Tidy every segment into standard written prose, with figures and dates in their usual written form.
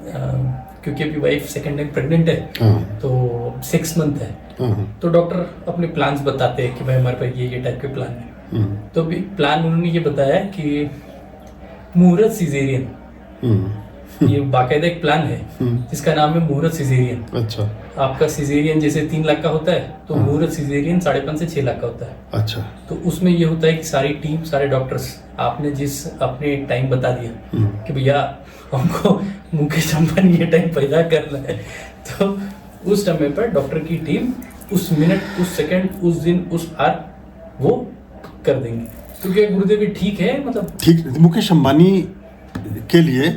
क्योंकि अभी wife second time pregnant है, तो 6 मंथ है, तो डॉक्टर अपने प्लान्स बताते हैं कि भाई हमारे पास ये टाइप के प्लान है। तो अभी प्लान उन्होंने ये बताया कि मुहूर्त सिजेरियन, ये बाकायदा एक प्लान है जिसका नाम है मुहूर्त सिजेरियन। अच्छा। आपका सिजेरियन जैसे 3 लाख का होता है, तो मुहूर्त सिजेरियन 5.5 से 6 लाख का होता है। अच्छा। तो उसमें ये होता है कि सारी टीम, सारे डॉक्टर्स, आपने जिस अपने टाइम बता दिया कि भैया हमको मुकेश अंबानी ये टाइम पैदा करना है, तो उस समय पर डॉक्टर की टीम उस मिनट, उस सेकंड, उस दिन, उस आर वो कर देंगे। क्योंकि गुरुदेव भी ठीक है, मतलब ठीक। मुकेश अंबानी के लिए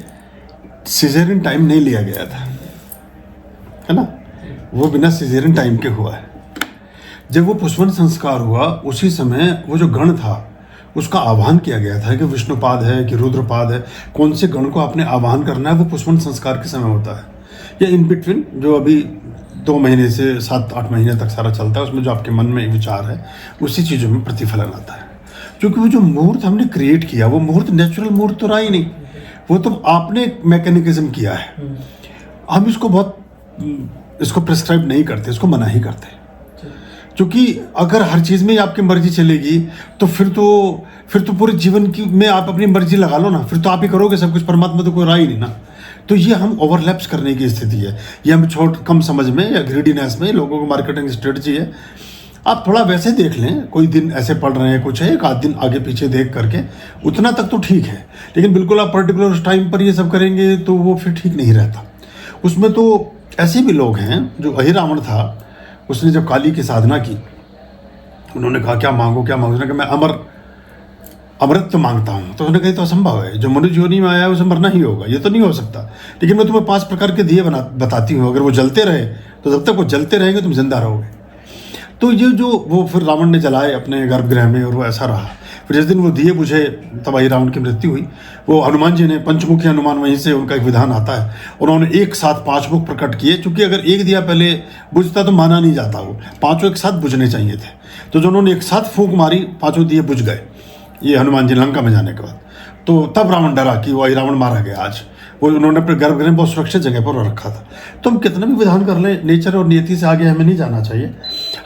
सिजेरियन टाइम नहीं लिया गया था, है ना, वो बिना सिजेरियन टाइम के हुआ है। जब वो पुष्पन संस्कार हुआ उसी समय वो जो गण था उसका आह्वान किया गया था कि विष्णुपाद है कि रुद्रपाद है, कौन से गण को आपने आह्वान करना है, वो पुष्पन संस्कार के समय होता है, या इन बिटवीन जो अभी 2 महीने से 7-8 महीने तक सारा चलता है, उसमें जो आपके मन में विचार है उसी चीज़ों में प्रतिफलन आता है। क्योंकि वो जो मुहूर्त हमने क्रिएट किया, वो मुहूर्त नेचुरल मुहूर्त तो रहा ही नहीं, वो तो आपने मैकेनिज्म किया है। हम इसको प्रिस्क्राइब नहीं करते, इसको मना ही करते, क्योंकि अगर हर चीज़ में आपकी मर्जी चलेगी तो फिर तो पूरे जीवन की में आप अपनी मर्जी लगा लो ना, फिर तो आप ही करोगे सब कुछ, परमात्मा तो कोई रहा ही नहीं ना। तो ये हम ओवरलैप्स करने की स्थिति है, ये हम कम समझ में या ग्रीडीनेस में लोगों को मार्केटिंग स्ट्रेटजी है। आप थोड़ा वैसे देख लें, कोई दिन ऐसे पढ़ रहे हैं, कुछ है, एक आध दिन आगे पीछे देख करके उतना तक तो ठीक है, लेकिन बिल्कुल आप पर्टिकुलर उस टाइम पर ये सब करेंगे तो वो फिर ठीक नहीं रहता। उसमें तो ऐसे भी लोग हैं, जो अहिरावण था, उसने जब काली की साधना की, उन्होंने कहा क्या मांगो क्या मांगो, उसने कहा मैं अमृत तो मांगता हूँ। तो उसने कहा तो असंभव है, जो मनुष्य योनि में आया है उसे मरना ही होगा, ये तो नहीं हो सकता, लेकिन मैं तुम्हें 5 प्रकार के दिए बताती हूँ, अगर वो जलते रहे तो जब तक वो जलते रहेंगे तुम जिंदा रहोगे। तो ये जो वो फिर रावण ने जलाए अपने गर्भगृह में, और वो ऐसा रहा। फिर जिस दिन वो दिए बुझे तब रावण की मृत्यु हुई। वो हनुमान जी ने, पंचमुखी हनुमान, वहीं से उनका एक विधान आता है, उन्होंने एक साथ 5 मुख प्रकट किए, क्योंकि अगर एक दिया पहले बुझता तो माना नहीं जाता, वो 5 एक साथ बुझने चाहिए थे। तो जो उन्होंने एक साथ फूंक मारी, 5 दिए बुझ गए, ये हनुमान जी लंका में जाने के बाद। तो तब रावण डरा कि वो रावण मारा गया। आज वो उन्होंने अपने गर्भगृह में बहुत सुरक्षित जगह पर रखा था। तो हम कितना भी विधान कर लें, नेचर और नियति से आगे हमें नहीं जाना चाहिए।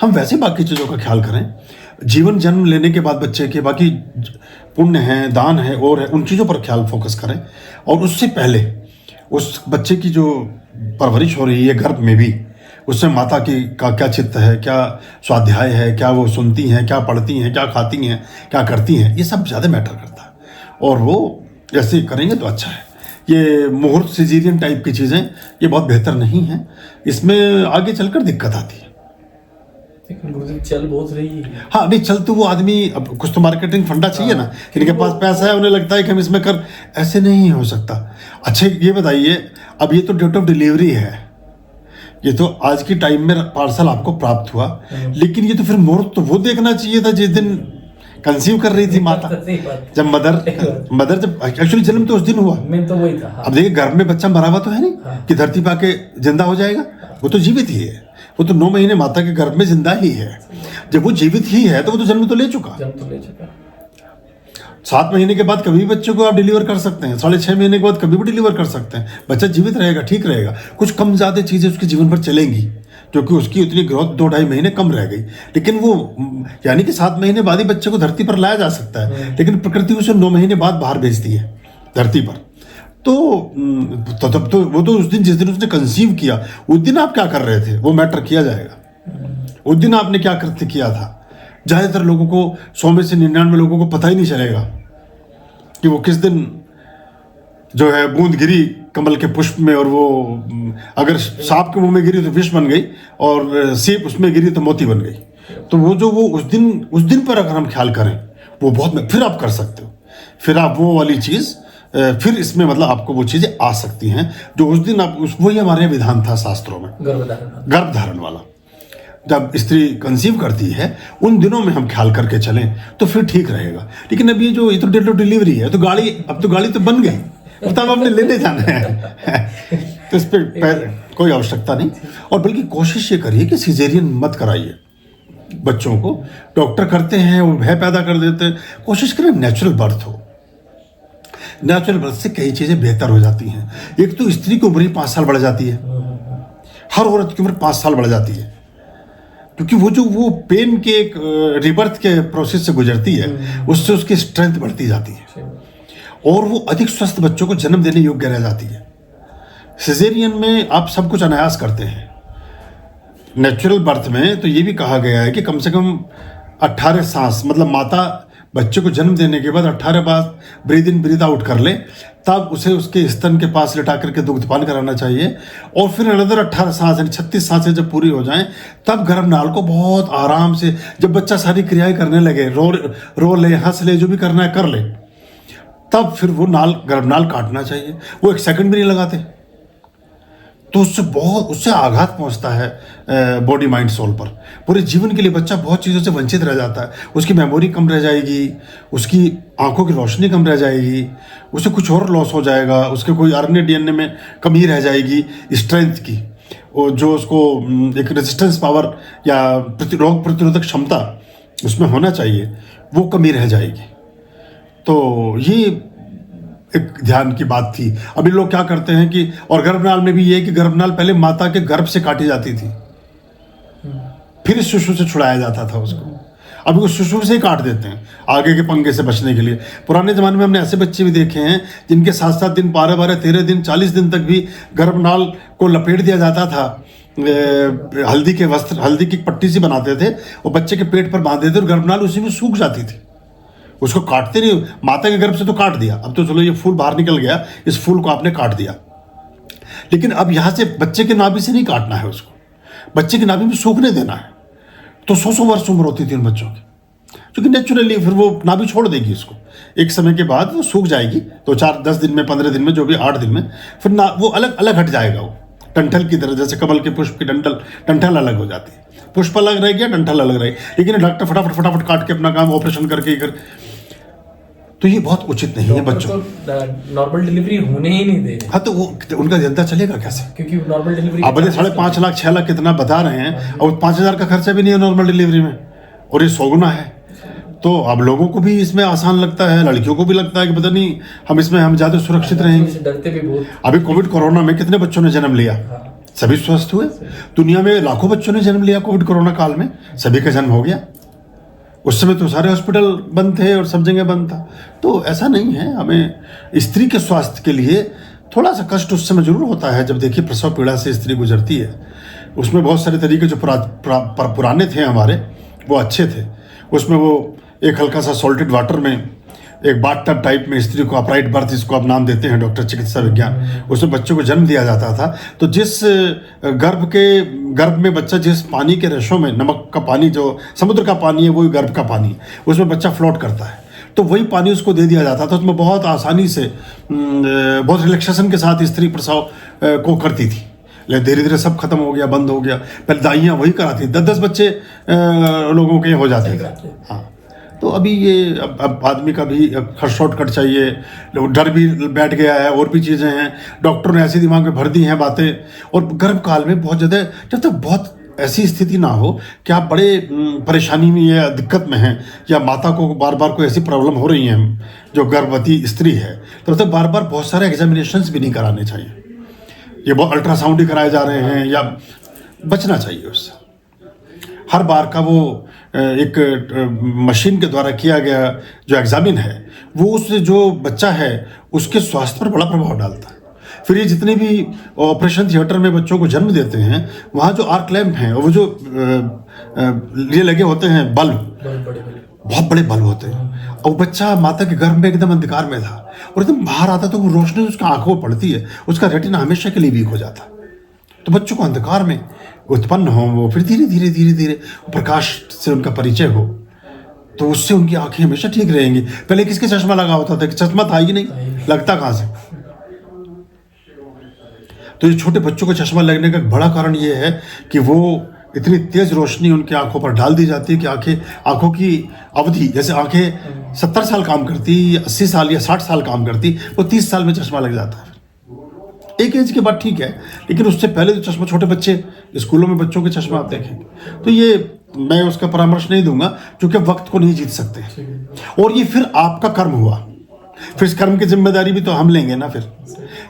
हम वैसे बाकी चीज़ों का ख्याल करें, जीवन जन्म लेने के बाद बच्चे के बाकी पुण्य हैं, दान है और है, उन चीज़ों पर ख्याल फोकस करें। और उससे पहले उस बच्चे की जो परवरिश हो रही है गर्भ में भी, उसमें माता का क्या चित्त है, क्या स्वाध्याय है, क्या वो सुनती हैं, क्या पढ़ती हैं, क्या खाती हैं, क्या करती हैं, ये सब ज़्यादा मैटर करता है। और वो ऐसे करेंगे तो अच्छा है। ये मुहूर्त सिजेरियन टाइप की चीज़ें ये बहुत बेहतर नहीं है, इसमें आगे चलकर दिक्कत आती है। चल बहुत रही है। हाँ नहीं, चल तो वो आदमी, अब कुछ तो मार्केटिंग फंडा चाहिए ना, इनके पास पैसा है, उन्हें लगता है कि हम इसमें कर, ऐसे नहीं हो सकता। अच्छा ये बताइए, अब ये तो डेट ऑफ डिलीवरी है, ये तो आज की टाइम में पार्सल आपको प्राप्त हुआ, लेकिन ये तो फिर मुहूर्त तो वो देखना चाहिए था जिस दिन कंसीव कर रही थी माता, जब मदर जब एक्चुअली जन्म तो उस दिन हुआ। मैं तो वही था। अब देखिए गर्भ में बच्चा मरा हुआ तो है नहीं कि धरती पे आके जिंदा हो जाएगा, वो तो जीवित ही है, वो तो 9 महीने माता के गर्भ में जिंदा ही है। जब वो जीवित ही है तो वो तो जन्म तो ले चुका। 7 महीने के बाद कभी भी बच्चे को आप डिलीवर कर सकते हैं, 6.5 महीने के बाद कभी भी डिलीवर कर सकते हैं, बच्चा जीवित रहेगा, ठीक रहेगा। कुछ कम ज़्यादा चीज़ें उसके जीवन भर चलेंगी, क्योंकि उसकी उतनी ग्रोथ 2-2.5 महीने कम रह गई, लेकिन वो यानी कि 7 महीने बाद ही बच्चे को धरती पर लाया जा सकता है, लेकिन प्रकृति उसे 9 महीने बाद बाहर भेजती है धरती पर। तो तब तो वो तो उस दिन, जिस दिन उसने कंसीव किया, उस दिन आप क्या कर रहे थे वो मैटर किया जाएगा। उस दिन आपने क्या कृत्य किया था। ज़्यादातर लोगों को, 100 में से 99 लोगों को पता ही नहीं चलेगा कि वो किस दिन जो है बूंद गिरी कमल के पुष्प में, और वो अगर सांप के मुंह में गिरी तो विष बन गई, और सीप उसमें गिरी तो मोती बन गई। तो वो जो वो उस दिन पर अगर हम ख्याल करें, वो बहुत, फिर आप कर सकते हो, फिर आप वो वाली चीज़, फिर इसमें मतलब आपको वो चीज़ें आ सकती हैं जो उस दिन आप, वही हमारे विधान था शास्त्रों में, गर्भधारण वाला। जब स्त्री कंसीव करती है उन दिनों में हम ख्याल करके चलें तो फिर ठीक रहेगा। लेकिन अब ये तो डेट ऑफ डिलीवरी है, तो गाड़ी तो बन गई, तब हमने लेने जाना है तो इस पर कोई आवश्यकता नहीं। और बल्कि कोशिश ये करिए कि सिजेरियन मत कराइए बच्चों को। डॉक्टर करते हैं, वो भय पैदा कर देते हैं। कोशिश करें नेचुरल बर्थ हो। नेचुरल बर्थ से कई चीज़ें बेहतर हो जाती हैं। एक तो स्त्री की उम्र ही 5 साल बढ़ जाती है, हर औरत की उम्र 5 साल बढ़ जाती है, क्योंकि वो पेन के एक रिबर्थ के प्रोसेस से गुजरती है, उससे उसकी स्ट्रेंथ बढ़ती जाती है और वो अधिक स्वस्थ बच्चों को जन्म देने योग्य रह जाती है। सिजेरियन में आप सब कुछ अनायास करते हैं। नेचुरल बर्थ में तो ये भी कहा गया है कि कम से कम 18 सांस, मतलब माता बच्चे को जन्म देने के बाद 18 बार ब्रीद इन ब्रीद आउट कर ले, तब उसे उसके स्तन के पास लिटा करके दुग्धपान कराना चाहिए और फिर अनदर 18 सांस यानी 36 सांसें जब पूरी हो जाएं तब गर्भनाल को बहुत आराम से, जब बच्चा सारी क्रियाएं करने लगे, रो ले, हंस ले, जो भी करना है कर ले, तब फिर वो गर्भनाल काटना चाहिए। वो 1 सेकंड भी नहीं लगाते, तो उससे आघात पहुंचता है बॉडी माइंड सोल पर। पूरे जीवन के लिए बच्चा बहुत चीज़ों से वंचित रह जाता है। उसकी मेमोरी कम रह जाएगी, उसकी आंखों की रोशनी कम रह जाएगी, उसे कुछ और लॉस हो जाएगा, उसके कोई आरएनए डीएनए में कमी रह जाएगी, स्ट्रेंथ की, और जो उसको एक रेजिस्टेंस पावर या रोग प्रतिरोधक क्षमता उसमें होना चाहिए, वो कमी रह जाएगी। तो ये एक ध्यान की बात थी। अभी लोग क्या करते हैं कि, और गर्भनाल में भी ये कि गर्भनाल पहले माता के गर्भ से काटी जाती थी, फिर शिशु से छुड़ाया जाता था उसको, अभी वो शिशु से ही काट देते हैं आगे के पंगे से बचने के लिए। पुराने ज़माने में हमने ऐसे बच्चे भी देखे हैं जिनके 7-7 दिन, 12-12, 13 दिन, 40 दिन तक भी गर्भनाल को लपेट दिया जाता था, हल्दी के वस्त्र, हल्दी की पट्टी सी बनाते थे और बच्चे के पेट पर बांधते थे और गर्भनाल उसी में सूख जाती थी। उसको काटते नहीं, माता के गर्भ से तो काट दिया, अब तो चलो ये फूल बाहर निकल गया, इस फूल को आपने काट दिया, लेकिन अब यहाँ से बच्चे के नाभि से नहीं काटना है उसको, बच्चे की नाभि में सूखने देना है। तो 100 वर्ष उम्र होती थी उन बच्चों की, क्योंकि नेचुरली फिर वो नाभि छोड़ देगी उसको, एक समय के बाद वो सूख जाएगी, तो 4-10 दिन में, 15 दिन में, जो भी 8 दिन में, फिर वो अलग अलग हट जाएगा, वो डंठल की तरह, जैसे कमल के पुष्प की डंठल अलग हो जाती है, पुष्प अलग रह गया, डंठल अलग रही। लेकिन डॉक्टर फटाफट काट के अपना काम ऑपरेशन करके कर, तो ये बहुत उचित नहीं है बच्चों को। नॉर्मल डिलीवरी होने ही नहीं दे। हाँ, तो वो उनका जनता चलेगा कैसे? क्योंकि नॉर्मल डिलीवरी आप 5.5 लाख 6 लाख कितना बता रहे हैं, और 5,000 का खर्चा भी नहीं है नॉर्मल डिलीवरी में, और ये 100 गुना है। तो अब लोगों को भी इसमें आसान लगता है, लड़कियों को भी लगता है कि पता नहीं हम ज़्यादा सुरक्षित रहेंगे। डरते भी बहुत। अभी कोविड कोरोना में कितने बच्चों ने जन्म लिया, सभी स्वस्थ हुए। दुनिया में लाखों बच्चों ने जन्म लिया कोविड कोरोना काल में, सभी का जन्म हो गया। उस समय तो सारे हॉस्पिटल बंद थे और सब जगह बंद था। तो ऐसा नहीं है, हमें स्त्री के स्वास्थ्य के लिए थोड़ा सा कष्ट उस समय जरूर होता है जब देखिए प्रसव पीड़ा से स्त्री गुजरती है। उसमें बहुत सारे तरीके जो पुराने थे हमारे, वो अच्छे थे। उसमें वो एक हल्का सा सॉल्टेड वाटर में, एक बाथटब टाइप में स्त्री को, अपराइट बर्थ जिसको आप नाम देते हैं डॉक्टर चिकित्सा विज्ञान, उसमें बच्चों को जन्म दिया जाता था। तो जिस गर्भ में बच्चा, जिस पानी के रेशों में, नमक का पानी जो समुद्र का पानी है वही गर्भ का पानी, उसमें बच्चा फ्लोट करता है, तो वही पानी उसको दे दिया जाता था। उसमें बहुत आसानी से, बहुत रिलैक्सेशन के साथ स्त्री प्रसव को करती थी। लेकिन धीरे धीरे सब खत्म हो गया, बंद हो गया। पहले दाइयाँ वही कराती, 10-10 बच्चे लोगों के हो जाते थे। हाँ, तो अभी ये अब आदमी का भी शॉर्टकट चाहिए, डर भी बैठ गया है, और भी चीज़ें हैं, डॉक्टर ने ऐसे दिमाग में भर दी हैं बातें। और गर्भकाल में बहुत ज़्यादा, जब तक बहुत ऐसी स्थिति ना हो कि आप बड़े परेशानी में या दिक्कत में हैं, या माता को बार बार कोई ऐसी प्रॉब्लम हो रही है जो गर्भवती स्त्री है, तब तक बार बार बहुत सारे एग्जामिनेशंस भी नहीं कराने चाहिए। ये बहुत अल्ट्रासाउंड ही कराए जा रहे हैं, या बचना चाहिए उससे। हर बार का वो एक मशीन के द्वारा किया गया जो एग्जामिन है, वो उस जो बच्चा है उसके स्वास्थ्य पर बड़ा प्रभाव डालता है। फिर ये जितने भी ऑपरेशन थिएटर में बच्चों को जन्म देते हैं, वहाँ जो आर्क लैम्प हैं, वो जो ये लगे होते हैं बल्ब, बहुत बड़े बल्ब होते हैं, और बच्चा माता के गर्भ में एकदम अंधकार में था, और एकदम बाहर आता तो वो रोशनी उसकी आंखों में पड़ती है, उसका रेटिना हमेशा के लिए वीक हो जाता। तो बच्चों को अंधकार में उत्पन्न हो, वो फिर धीरे धीरे प्रकाश से उनका परिचय हो, तो उससे उनकी आंखें हमेशा ठीक रहेंगी। पहले किसके चश्मा लगा होता था, कि चश्मा था ही नहीं, लगता कहाँ से। तो ये छोटे बच्चों को चश्मा लगने का बड़ा कारण ये है कि वो इतनी तेज रोशनी उनकी आंखों पर डाल दी जाती है कि आंखों की अवधि, जैसे आंखें 70 साल काम करती, 80 साल या 60 साल काम करती, वो 30 साल में चश्मा लग जाता है। एक एज के बाद ठीक है, लेकिन उससे पहले तो चश्मा, छोटे बच्चे स्कूलों में बच्चों के चश्मा आप देखेंगे, तो ये मैं उसका परामर्श नहीं दूंगा, क्योंकि वक्त को नहीं जीत सकते। और ये फिर आपका कर्म हुआ फिर इस कर्म की जिम्मेदारी भी तो हम लेंगे ना। फिर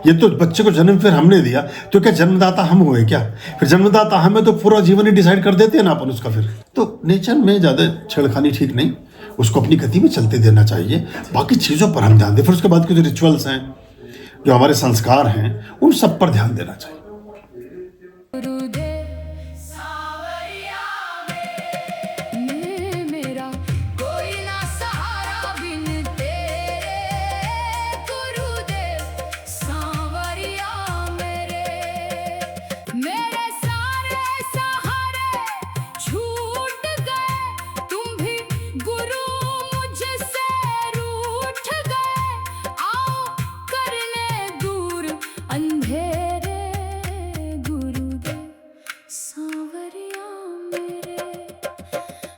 ये तो बच्चे को जन्म फिर हमने दिया, तो क्या जन्मदाता हम हुए क्या? फिर जन्मदाता हमें तो पूरा जीवन ही डिसाइड कर देते हैं ना अपन उसका। फिर तो नेचर में ज़्यादा छेड़खानी ठीक नहीं, उसको अपनी गति में चलते देना चाहिए। बाकी चीज़ों पर हम ध्यान दें। फिर उसके बाद के जो रिचुअल्स हैं, जो हमारे संस्कार हैं, उन सब पर ध्यान देना चाहिए।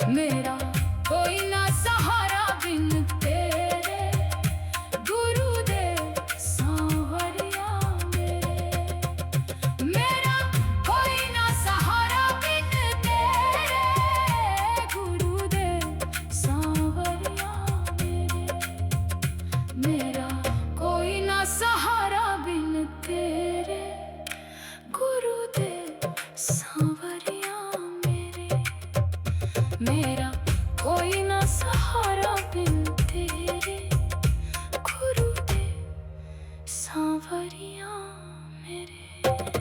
मेरा कोई ना सहारा बिन तेरे, गुरुदेव सांवरिया मेरे। मेरा कोई ना सहारा बिन तेरे, गुरुदेव सांवरिया मेरे। मेरा कोई ना सहारा बिन तेरे, गुरुदेव सांवरिया मेरे। मेरा कोई ना सहारा बिन तेरे, गुरुदेव सांवरिया मेरे।